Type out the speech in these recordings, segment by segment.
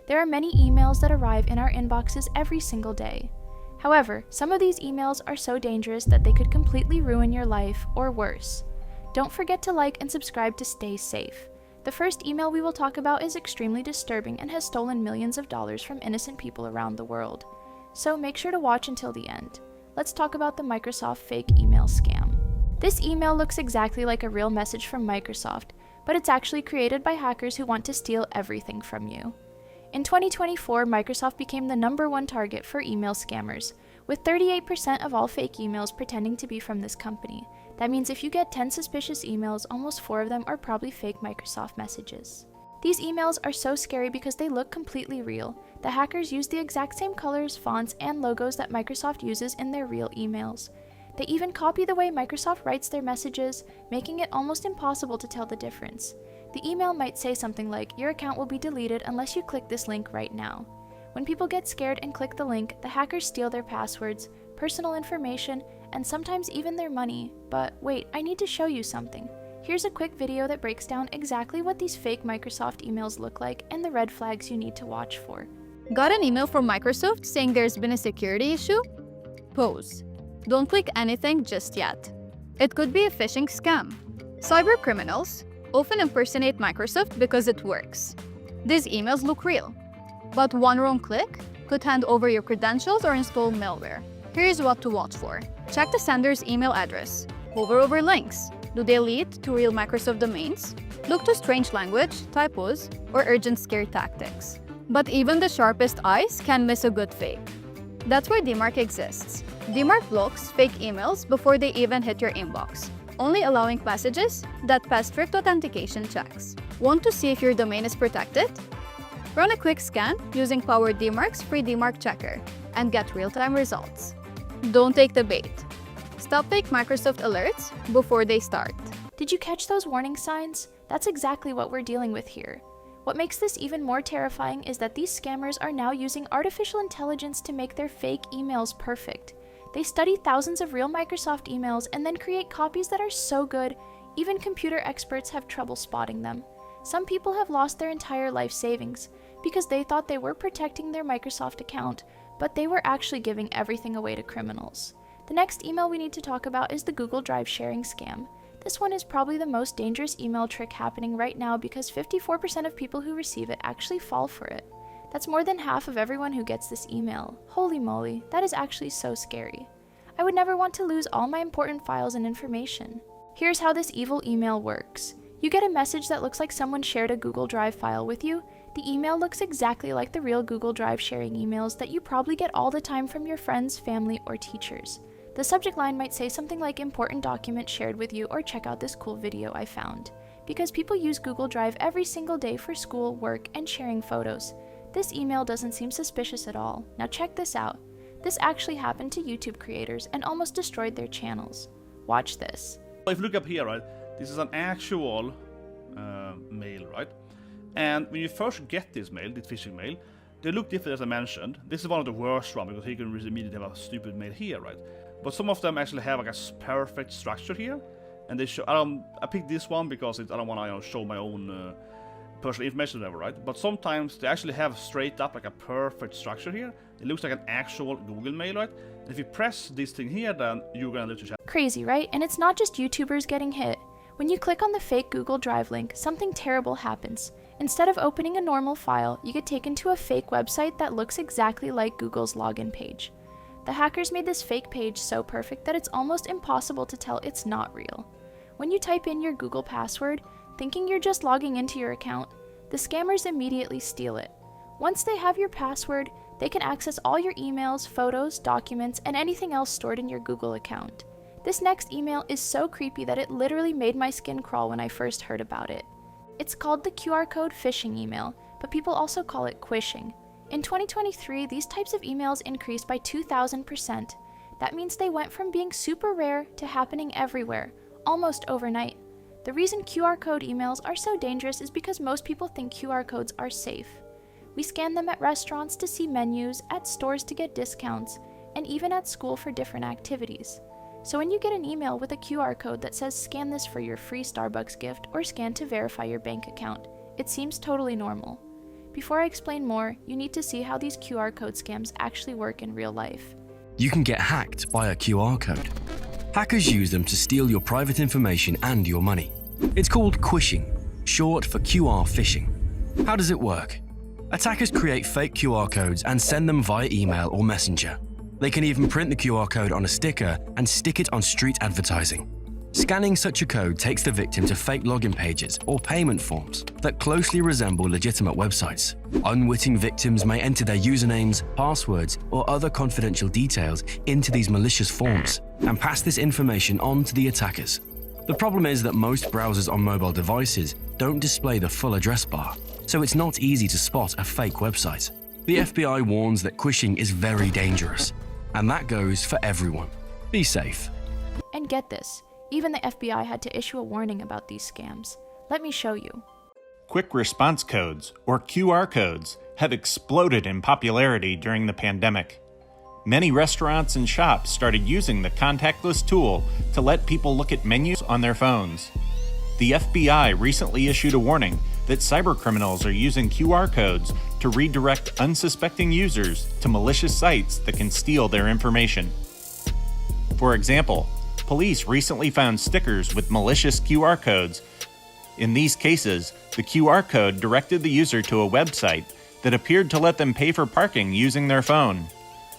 There are many emails that arrive in our inboxes every single day. However, some of these emails are so dangerous that they could completely ruin your life, or worse. Don't forget to like and subscribe to stay safe. The first email we will talk about is extremely disturbing and has stolen millions of dollars from innocent people around the world. So make sure to watch until the end. Let's talk about the Microsoft fake email scam. This email looks exactly like a real message from Microsoft, but it's actually created by hackers who want to steal everything from you. In 2024, Microsoft became the #1 target for email scammers, with 38% of all fake emails pretending to be from this company. That means if you get 10 suspicious emails, almost 4 of them are probably fake Microsoft messages. These emails are so scary because they look completely real. The hackers use the exact same colors, fonts, and logos that Microsoft uses in their real emails. They even copy the way Microsoft writes their messages, making it almost impossible to tell the difference. The email might say something like, "Your account will be deleted unless you click this link right now." When people get scared and click the link, the hackers steal their passwords, personal information, and sometimes even their money. But wait, I need to show you something. Here's a quick video that breaks down exactly what these fake Microsoft emails look like and the red flags you need to watch for. Got an email from Microsoft saying there's been a security issue? Pause. Don't click anything just yet. It could be a phishing scam. Cyber criminals often impersonate Microsoft because it works. These emails look real, but one wrong click could hand over your credentials or install malware. Here's what to watch for. Check the sender's email address. Hover over links. Do they lead to real Microsoft domains? Look to strange language, typos, or urgent scare tactics. But even the sharpest eyes can miss a good fake. That's why DMARC exists. DMARC blocks fake emails before they even hit your inbox, only allowing messages that pass strict authentication checks. Want to see if your domain is protected? Run a quick scan using Power DMARC's free DMARC checker and get real-time results. Don't take the bait. Stop fake Microsoft alerts before they start. Did you catch those warning signs? That's exactly what we're dealing with here. What makes this even more terrifying is that these scammers are now using artificial intelligence to make their fake emails perfect. They study thousands of real Microsoft emails and then create copies that are so good, even computer experts have trouble spotting them. Some people have lost their entire life savings because they thought they were protecting their Microsoft account, but they were actually giving everything away to criminals. The next email we need to talk about is the Google Drive sharing scam. This one is probably the most dangerous email trick happening right now because 54% of people who receive it actually fall for it. That's more than half of everyone who gets this email. Holy moly, that is actually so scary. I would never want to lose all my important files and information. Here's how this evil email works. You get a message that looks like someone shared a Google Drive file with you. The email looks exactly like the real Google Drive sharing emails that you probably get all the time from your friends, family, or teachers. The subject line might say something like "important document shared with you" or "check out this cool video I found." Because people use Google Drive every single day for school, work, and sharing photos. This email doesn't seem suspicious at all. Now check this out. This actually happened to YouTube creators and almost destroyed their channels. Watch this. If you look up here, right, this is an actual mail, right? And when you first get this mail, this phishing mail, they look different as I mentioned. This is one of the worst ones because you can immediately have a stupid mail here, right? But some of them actually have like a perfect structure here, and they show. I picked this one because I don't want to show my own personal information, or whatever, right? But sometimes they actually have straight up like a perfect structure here. It looks like an actual Google Mail, right? And if you press this thing here, then you're gonna lose your chat. Crazy, right? And it's not just YouTubers getting hit. When you click on the fake Google Drive link, something terrible happens. Instead of opening a normal file, you get taken to a fake website that looks exactly like Google's login page. The hackers made this fake page so perfect that it's almost impossible to tell it's not real. When you type in your Google password, thinking you're just logging into your account, the scammers immediately steal it. Once they have your password, they can access all your emails, photos, documents, and anything else stored in your Google account. This next email is so creepy that it literally made my skin crawl when I first heard about it. It's called the QR code phishing email, but people also call it quishing. In 2023, these types of emails increased by 2,000%. That means they went from being super rare to happening everywhere, almost overnight. The reason QR code emails are so dangerous is because most people think QR codes are safe. We scan them at restaurants to see menus, at stores to get discounts, and even at school for different activities. So when you get an email with a QR code that says "scan this for your free Starbucks gift" or "scan to verify your bank account," it seems totally normal. Before I explain more, you need to see how these QR code scams actually work in real life. You can get hacked by a QR code. Hackers use them to steal your private information and your money. It's called quishing, short for QR phishing. How does it work? Attackers create fake QR codes and send them via email or messenger. They can even print the QR code on a sticker and stick it on street advertising. Scanning such a code takes the victim to fake login pages or payment forms that closely resemble legitimate websites. Unwitting victims may enter their usernames, passwords, or other confidential details into these malicious forms and pass this information on to the attackers. The problem is that most browsers on mobile devices don't display the full address bar, so it's not easy to spot a fake website. The FBI warns that quishing is very dangerous, and that goes for everyone. Be safe. And get this, even the FBI had to issue a warning about these scams. Let me show you. Quick response codes, or QR codes, have exploded in popularity during the pandemic. Many restaurants and shops started using the contactless tool to let people look at menus on their phones. The FBI recently issued a warning that cybercriminals are using QR codes to redirect unsuspecting users to malicious sites that can steal their information. For example, police recently found stickers with malicious QR codes. In these cases, the QR code directed the user to a website that appeared to let them pay for parking using their phone.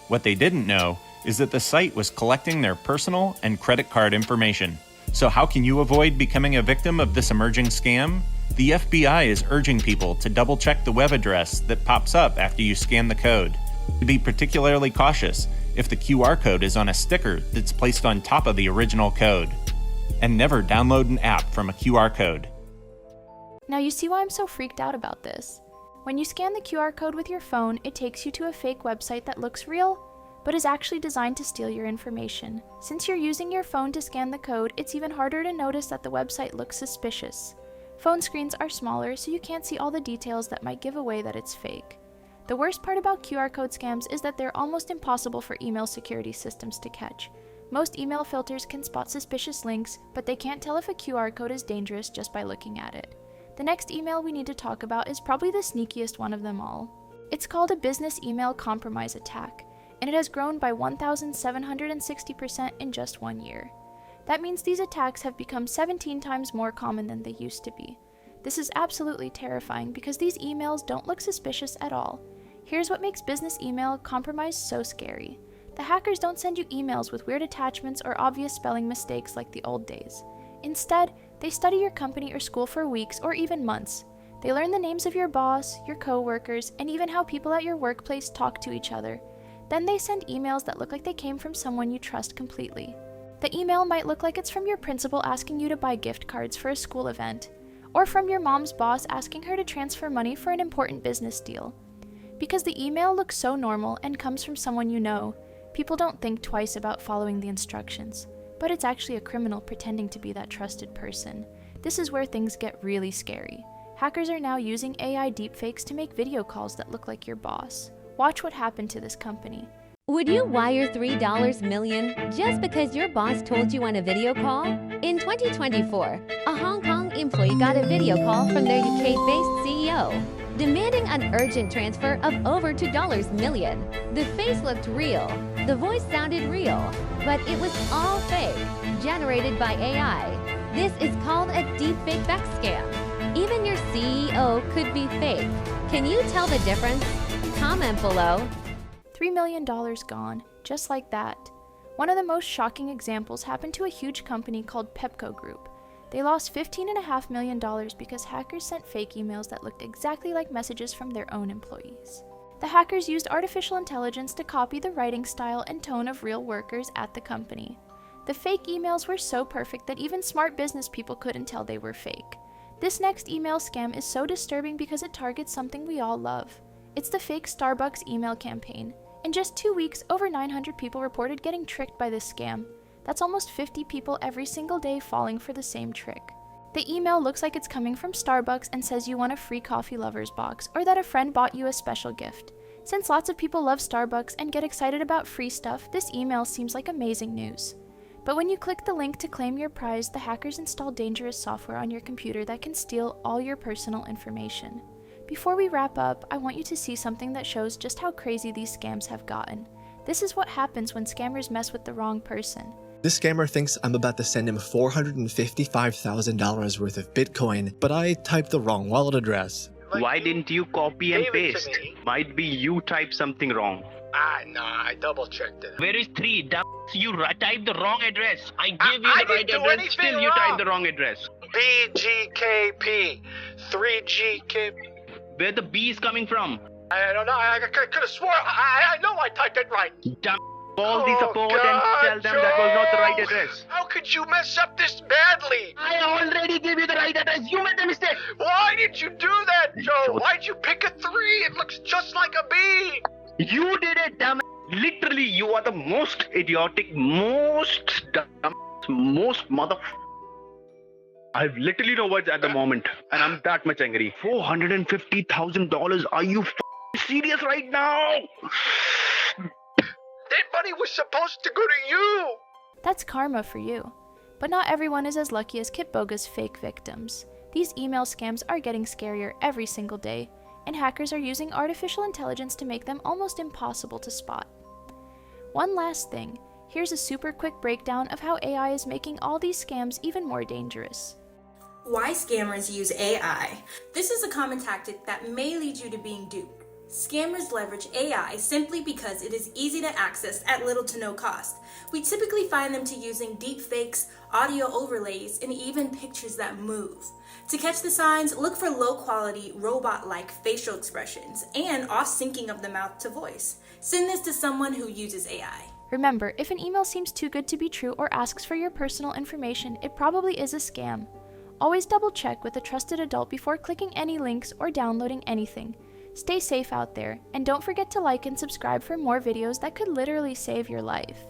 What they didn't know is that the site was collecting their personal and credit card information. So how can you avoid becoming a victim of this emerging scam? The FBI is urging people to double-check the web address that pops up after you scan the code. To be particularly cautious if the QR code is on a sticker that's placed on top of the original code. And never download an app from a QR code. Now you see why I'm so freaked out about this. When you scan the QR code with your phone, it takes you to a fake website that looks real, but is actually designed to steal your information. Since you're using your phone to scan the code, it's even harder to notice that the website looks suspicious. Phone screens are smaller, so you can't see all the details that might give away that it's fake. The worst part about QR code scams is that they're almost impossible for email security systems to catch. Most email filters can spot suspicious links, but they can't tell if a QR code is dangerous just by looking at it. The next email we need to talk about is probably the sneakiest one of them all. It's called a business email compromise attack, and it has grown by 1,760% in just 1 year. That means these attacks have become 17 times more common than they used to be. This is absolutely terrifying because these emails don't look suspicious at all. Here's what makes business email compromise so scary. The hackers don't send you emails with weird attachments or obvious spelling mistakes like the old days. Instead, they study your company or school for weeks or even months. They learn the names of your boss, your co-workers, and even how people at your workplace talk to each other. Then they send emails that look like they came from someone you trust completely. The email might look like it's from your principal asking you to buy gift cards for a school event, or from your mom's boss asking her to transfer money for an important business deal. Because the email looks so normal and comes from someone you know, people don't think twice about following the instructions. But it's actually a criminal pretending to be that trusted person. This is where things get really scary. Hackers are now using AI deepfakes to make video calls that look like your boss. Watch what happened to this company. Would you wire $3 million just because your boss told you on a video call? In 2024, a Hong Kong employee got a video call from their UK-based CEO, demanding an urgent transfer of over $2 million. The face looked real, the voice sounded real, but it was all fake, generated by AI. This is called a deepfake back scam. Even your CEO could be fake. Can you tell the difference? Comment below. $3 million gone, just like that. One of the most shocking examples happened to a huge company called Pepco Group. They lost $15.5 million because hackers sent fake emails that looked exactly like messages from their own employees. The hackers used artificial intelligence to copy the writing style and tone of real workers at the company. The fake emails were so perfect that even smart business people couldn't tell they were fake. This next email scam is so disturbing because it targets something we all love. It's the fake Starbucks email campaign. In just 2 weeks, over 900 people reported getting tricked by this scam. That's almost 50 people every single day falling for the same trick. The email looks like it's coming from Starbucks and says you want a free coffee lovers box, or that a friend bought you a special gift. Since lots of people love Starbucks and get excited about free stuff, this email seems like amazing news. But when you click the link to claim your prize, the hackers install dangerous software on your computer that can steal all your personal information. Before we wrap up, I want you to see something that shows just how crazy these scams have gotten. This is what happens when scammers mess with the wrong person. This scammer thinks I'm about to send him $455,000 worth of Bitcoin, but I typed the wrong wallet address. Why didn't you copy and paste? Might be you typed something wrong. Nah, I double checked it. Where is 3? You typed the wrong address. I gave you the right address, still you typed the wrong address. BGKP. 3GKP. Where the B is coming from? I don't know, I could have swore. I know I typed it right. Call the support and tell them that was not the right address. How could you mess up this badly? I already gave you the right address. You made the mistake. Why did you do that, Joe? Why'd you pick a 3? It looks just like a B. You did it, damn it. Literally, you are the most idiotic, most dumb, most mother... I literally no words at the moment, and I'm that much angry. $450,000? Are you serious right now? That money was supposed to go to you. That's karma for you. But not everyone is as lucky as Kitboga's fake victims. These email scams are getting scarier every single day, and hackers are using artificial intelligence to make them almost impossible to spot. One last thing, here's a super quick breakdown of how AI is making all these scams even more dangerous. Why scammers use AI. This is a common tactic that may lead you to being duped. Scammers leverage AI simply because it is easy to access at little to no cost. We typically find them to using deep fakes, audio overlays, and even pictures that move. To catch the signs, look for low-quality, robot-like facial expressions and off-syncing of the mouth to voice. Send this to someone who uses AI. Remember, if an email seems too good to be true or asks for your personal information, it probably is a scam. Always double-check with a trusted adult before clicking any links or downloading anything. Stay safe out there, and don't forget to like and subscribe for more videos that could literally save your life.